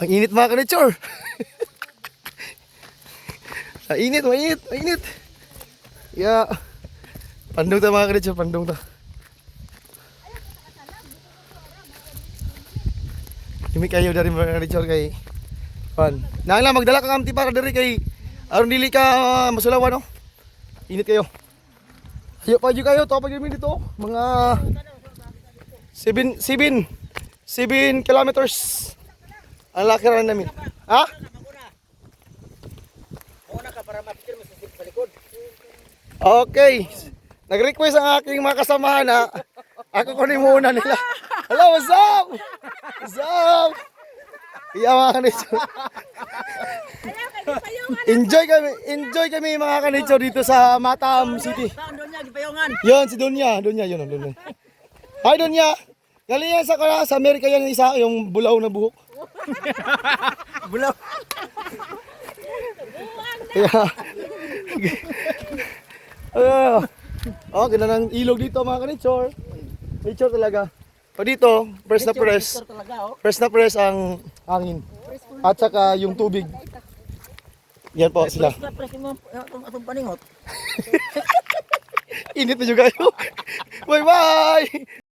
Ang init mga kanitsor. Ang init, mainit, mainit. Yeah. Pandong ta mga kanitsor, pandong ta. Dimi kayo dari mga kanitsor kay pan. Nangla magdala kang amti para diri kay aron dili ka masulawan no. Init kayo. Ayo pa jud kayo, to pa jud mi dito. Mga 7 kilometers. Ang laki rin namin. Ha? Okay. Nag-request ang aking mga kasamahan na ako kunin muna nila. Hello, what's up? What's up? Yeah, mga kanitsyo. Enjoy kami mga kanitsyo dito sa Matam City. Yun, si Donya, yun. Hi Donya. Galing yan sa Amerika yan isa, yung bulaw na buhok. Bulaw. Oh, ganda ng ilog dito mga kanitsor. Nature talaga. Pa dito, press na press ang hangin. At saka yung tubig. Yan po sila. Init na juga kayo. Bye bye!